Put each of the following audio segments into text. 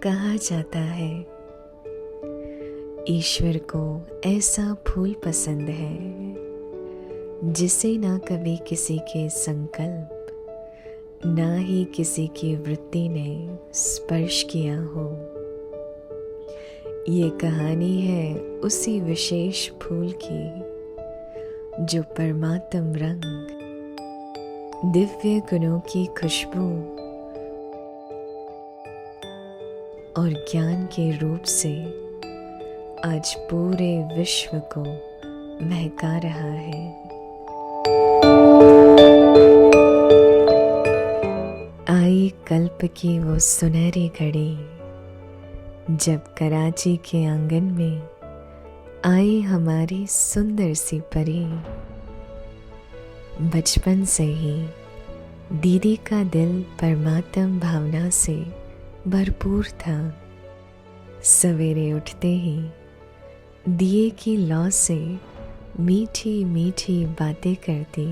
कहा जाता है ईश्वर को ऐसा फूल पसंद है जिसे ना कभी किसी के संकल्प ना ही किसी की वृत्ति ने स्पर्श किया हो। ये कहानी है उसी विशेष फूल की जो परमात्म रंग, दिव्य गुणों की खुशबू और ज्ञान के रूप से आज पूरे विश्व को महका रहा है। आई कल्प की वो सुनहरी घड़ी जब कराची के आंगन में आई हमारी सुंदर सी परी। बचपन से ही दीदी का दिल परमात्म भावना से भरपूर था। सवेरे उठते ही दिए की लौ से मीठी मीठी बातें करती।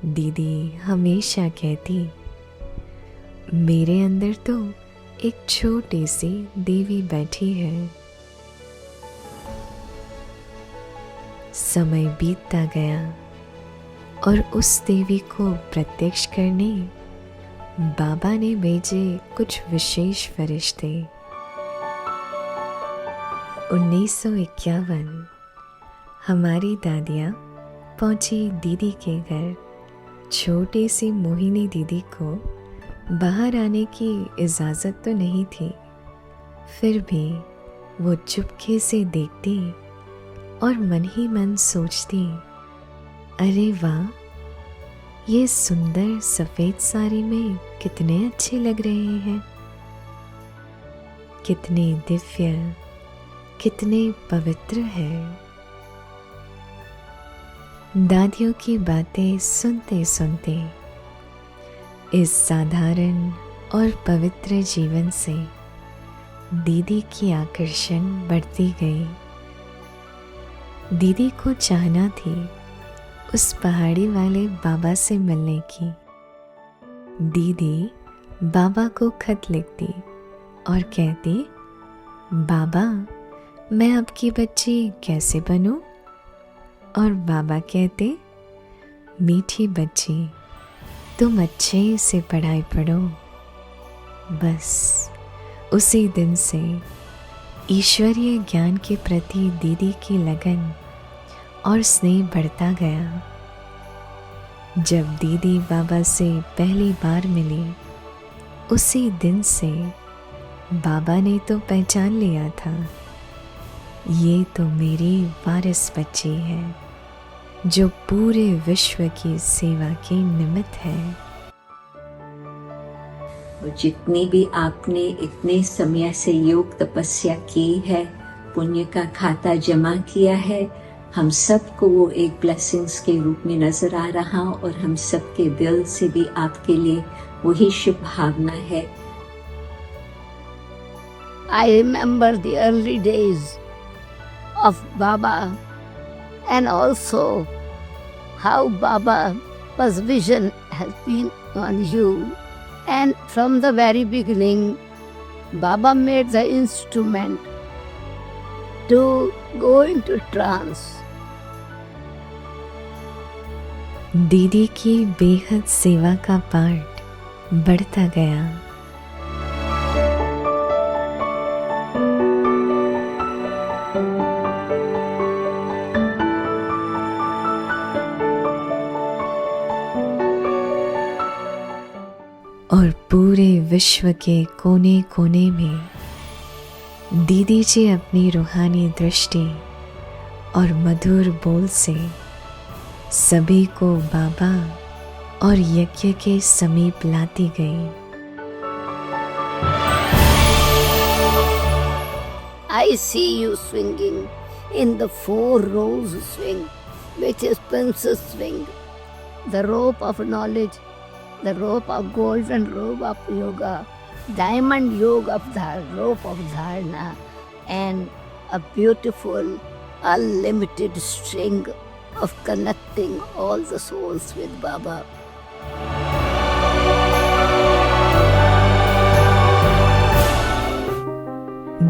दीदी हमेशा कहती, मेरे अंदर तो एक छोटी सी देवी बैठी है। समय बीतता गया और उस देवी को प्रत्यक्ष करने बाबा ने भेजे कुछ विशेष फरिश्ते। 1951 हमारी दादियाँ पहुँची दीदी के घर। छोटी सी मोहिनी दीदी को बाहर आने की इजाज़त तो नहीं थी, फिर भी वो चुपके से देखती और मन ही मन सोचती, अरे वाह, ये सुंदर सफ़ेद साड़ी में कितने अच्छे लग रहे हैं, कितने दिव्य, कितने पवित्र है। दादियों की बातें सुनते सुनते इस साधारण और पवित्र जीवन से दीदी की आकर्षण बढ़ती गई। दीदी को चाहना थी उस पहाड़ी वाले बाबा से मिलने की। दीदी बाबा को खत लिखती और कहती, बाबा मैं आपकी बच्ची कैसे बनूं? और बाबा कहते, मीठी बच्ची तुम अच्छे से पढ़ाई पढ़ो। बस उसी दिन से ईश्वरीय ज्ञान के प्रति दीदी की लगन और स्नेह बढ़ता गया। जब दीदी बाबा से पहली बार मिली, उसी दिन से बाबा ने तो पहचान लिया था, ये तो मेरी वारिस बच्ची है जो पूरे विश्व की सेवा के निमित्त है। और जितनी भी आपने इतने समय से योग तपस्या की है, पुण्य का खाता जमा किया है, हम सबको वो एक ब्लेसिंग्स के रूप में नजर आ रहा और हम सबके दिल से भी आपके लिए वही शुभ भावना है। I remember the early days of Baba and also how Baba's vision has been on you. And from the very beginning, Baba made the instrument to go into trance. दीदी की बेहद सेवा का पाठ बढ़ता गया। और पूरे विश्व के कोने कोने में दीदी जी अपनी रूहानी दृष्टि और मधुर बोल से सभी को बाबा और यज्ञ के समीप लाती गई। I see you swinging in the 4 rows swing, which is princess swing, the rope of knowledge, the rope of golden rope of yoga, diamond yoga of the rope of dharana, and a beautiful unlimited string of connecting all the souls with Baba.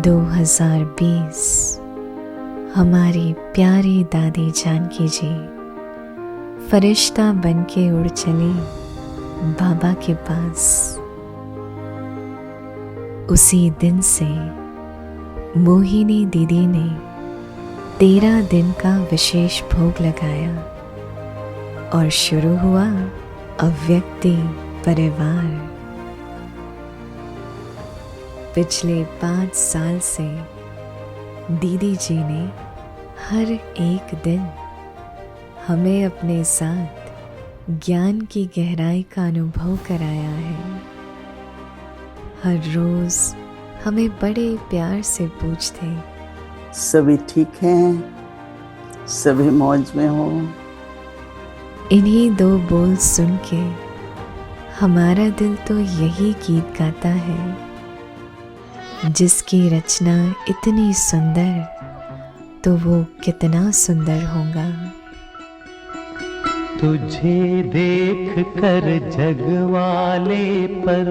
2020 हमारी प्यारी दादी जानकी जी फरिश्ता बन के उड़ चली बाबा के पास। उसी दिन से मोहिनी दीदी ने 13 दिन का विशेष भोग लगाया और शुरू हुआ अव्यक्ति परिवार। पिछले 5 साल से दीदी जी ने हर एक दिन हमें अपने साथ ज्ञान की गहराई का अनुभव कराया है। हर रोज हमें बड़े प्यार से पूछते, सभी ठीक हैं, सभी मौज में हो। इन्हीं 2 बोल सुन के हमारा दिल तो यही गीत गाता है, जिसकी रचना इतनी सुंदर तो वो कितना सुंदर होगा। तुझे देख कर जग वाले पर,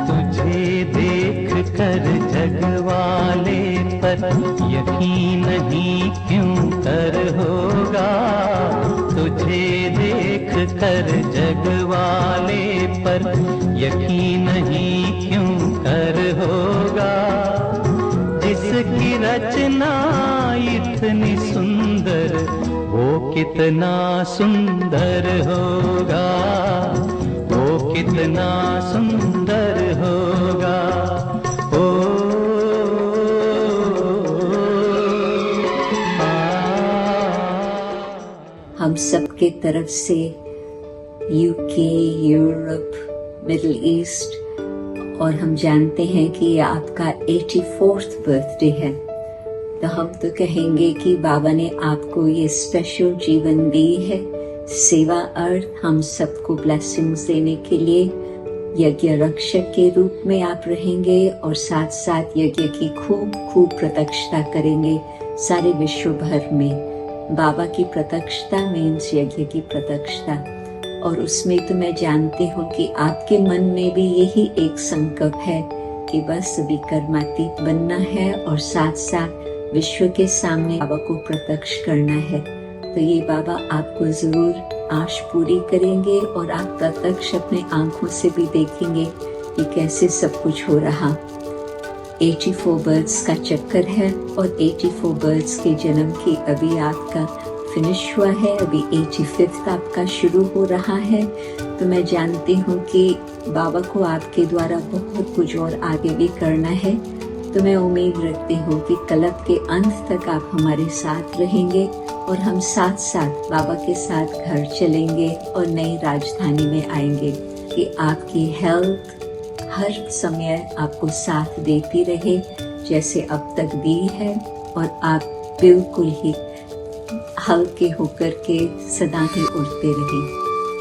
तुझे देख कर जग वाले पर यकीन नहीं क्यों कर होगा। तुझे देख कर जग वाले पर यकीन नहीं क्यों कर होगा। जिसकी रचना इतनी सुंदर वो कितना सुंदर होगा, वो कितना सुंदर होगा। ओ हम सबके तरफ से यूके, यूरोप, मिडिल ईस्ट, और हम जानते हैं कि ये आपका 84th बर्थडे है, तो हम तो कहेंगे कि बाबा ने आपको ये स्पेशल जीवन दी है सेवा अर्थ हम सबको ब्लेसिंग्स देने के लिए। यज्ञ रक्षक के रूप में आप रहेंगे और साथ साथ यज्ञ की खूब खूब प्रत्यक्षता करेंगे सारे विश्व भर में। बाबा की प्रत्यक्षता मीन्स यज्ञ की प्रत्यक्षता, और उसमें तो मैं जानती हूँ कि आपके मन में भी यही एक संकल्प है कि बस विकर्मातीत बनना है और साथ साथ विश्व के सामने बाबा को प्रत्यक्ष करना है। तो ये बाबा आपको जरूर आश पूरी करेंगे और आप प्रत्यक्ष अपने आंखों से भी देखेंगे कि कैसे सब कुछ हो रहा। 84 बर्ड्स का चक्कर है और 84 बर्ड्स के जन्म की अभी आपका फिनिश हुआ है, अभी 85th आपका शुरू हो रहा है। तो मैं जानती हूँ कि बाबा को आपके द्वारा बहुत कुछ और आगे भी करना है। तो मैं उम्मीद रखती हूँ कि कल्प के अंत तक आप हमारे साथ रहेंगे और हम साथ साथ बाबा के साथ घर चलेंगे और नई राजधानी में आएंगे, कि आपकी हेल्थ हर समय आपको साथ देती रहे जैसे अब तक दी है, और आप बिल्कुल ही हल्के होकर के सदा ही उड़ते रहे।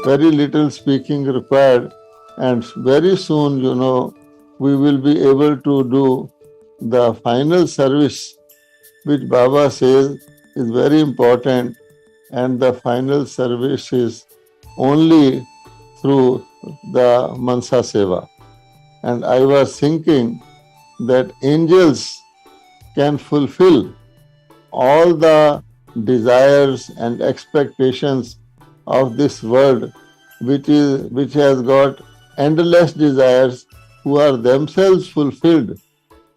Very little speaking required, and very soon, we will be able to do the final service, which Baba says is very important, and the final service is only through the Mansa Seva. And I was thinking that angels can fulfill all the desires and expectations of this world, which has got endless desires, who are themselves fulfilled,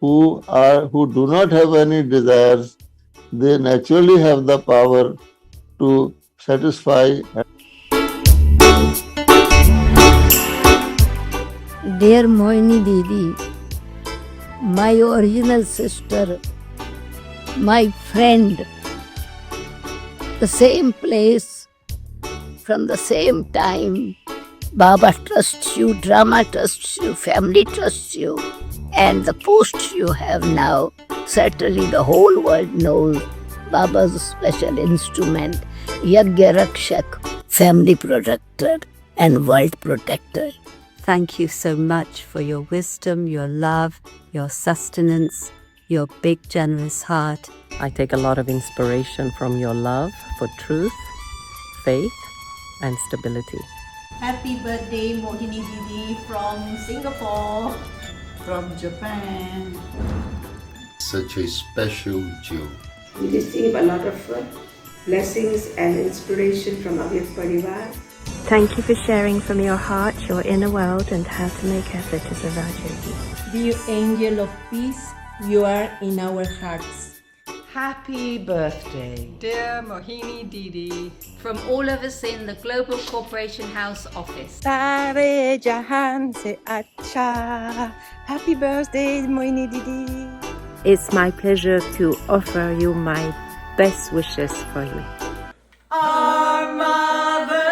who do not have any desires. They naturally have the power to satisfy. Dear Moini Didi, my original sister, my friend, the same place, from the same time. Baba trusts you, drama trusts you, family trusts you, and the post you have now, certainly the whole world knows Baba's special instrument, Yagya Rakshak, family protector and world protector. Thank you so much for your wisdom, your love, your sustenance, your big generous heart. I take a lot of inspiration from your love for truth, faith, and stability. Happy birthday, Mohini Didi from Singapore. From Japan. Such a special Jew. We receive a lot of blessings and inspiration from Avyat Parivar. Thank you for sharing from your heart, your inner world, and how to make effort as a Rajogi. Dear angel of peace, you are in our hearts. Happy birthday, dear Mohini Didi. From all of us in the Global Corporation House office. Sare jahan se acha. Happy birthday, Mohini Didi. It's my pleasure to offer you my best wishes for you. Our mother.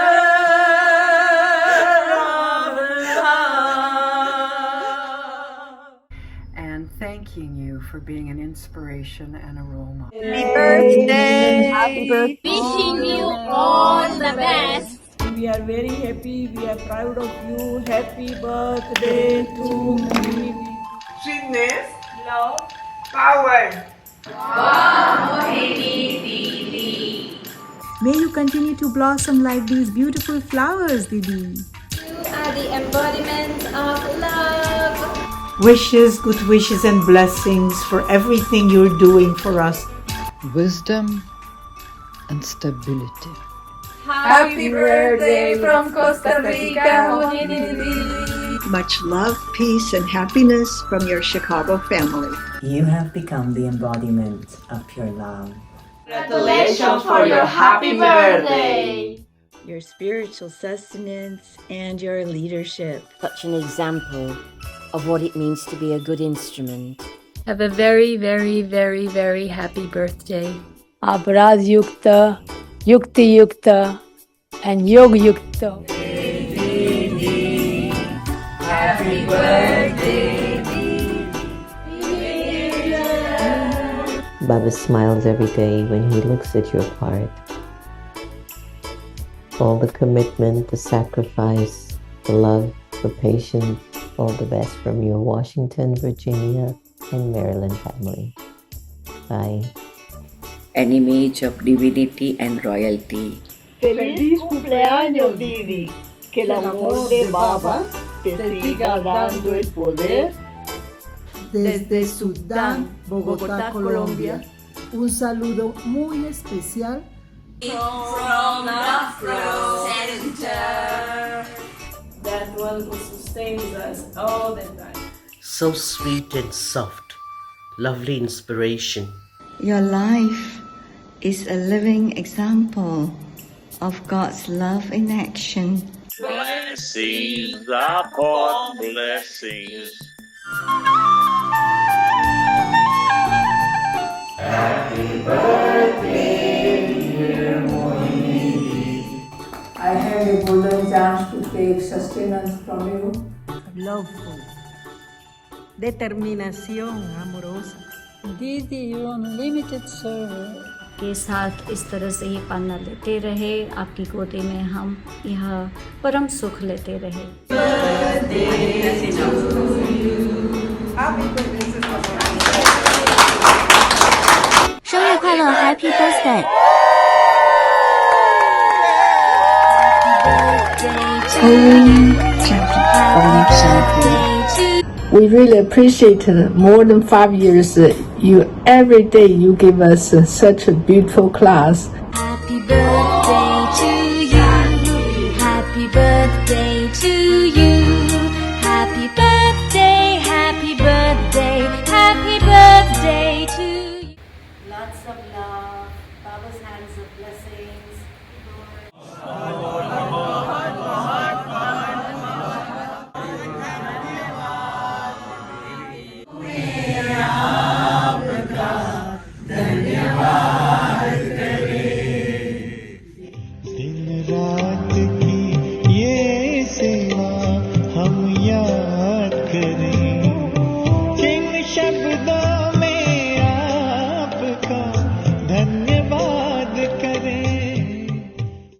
Thanking you for being an inspiration and a role model. Happy birthday! Happy birthday! Wishing you all the best. We are very happy. We are proud of you. Happy birthday to me. Sweetness, love, power. Wow, Mohini Didi. May you continue to blossom like these beautiful flowers, Didi. You are the embodiment of love. Wishes, good wishes and blessings for everything you're doing for us. Wisdom and stability. Happy birthday from Costa Rica, Mohini Didi. Much love, peace and happiness from your Chicago family. You have become the embodiment of pure love. Congratulations for your happy birthday. Your spiritual sustenance and your leadership. Such an example of what it means to be a good instrument. Have a very, very, very, very happy birthday. Aparad Yukta, Yukti Yukta, and Yog Yukta. Happy birthday. Baba smiles every day when he looks at your part. All the commitment, the sacrifice, the love, the patience, all the best from your Washington, Virginia, and Maryland family. Bye. An image of divinity and royalty. Feliz cumpleaños, Didi. Que el amor de Baba te siga dando el poder. Desde Sudán, Bogotá, Colombia, un saludo muy especial. From Afro Center. That one who sustains us all the time. So sweet and soft, lovely inspiration. Your life is a living example of God's love in action. Blessings upon blessings. Happy birthday, dear Mohini. I had a golden chance to take sustenance from you. Loveful. Determinación amorosa. Didi, you unlimited server. के साथ इस तरह से ही पन्ना लेते रहे, आपकी गोदी में हम यह परम सुख लेते रहे. Happy birthday! We really appreciate more than 5 years. Every day you give us such a beautiful class. Happy birthday to you. Happy birthday to you. Happy birthday, happy birthday, happy birthday to you. Lots of love. Baba's hands of blessings.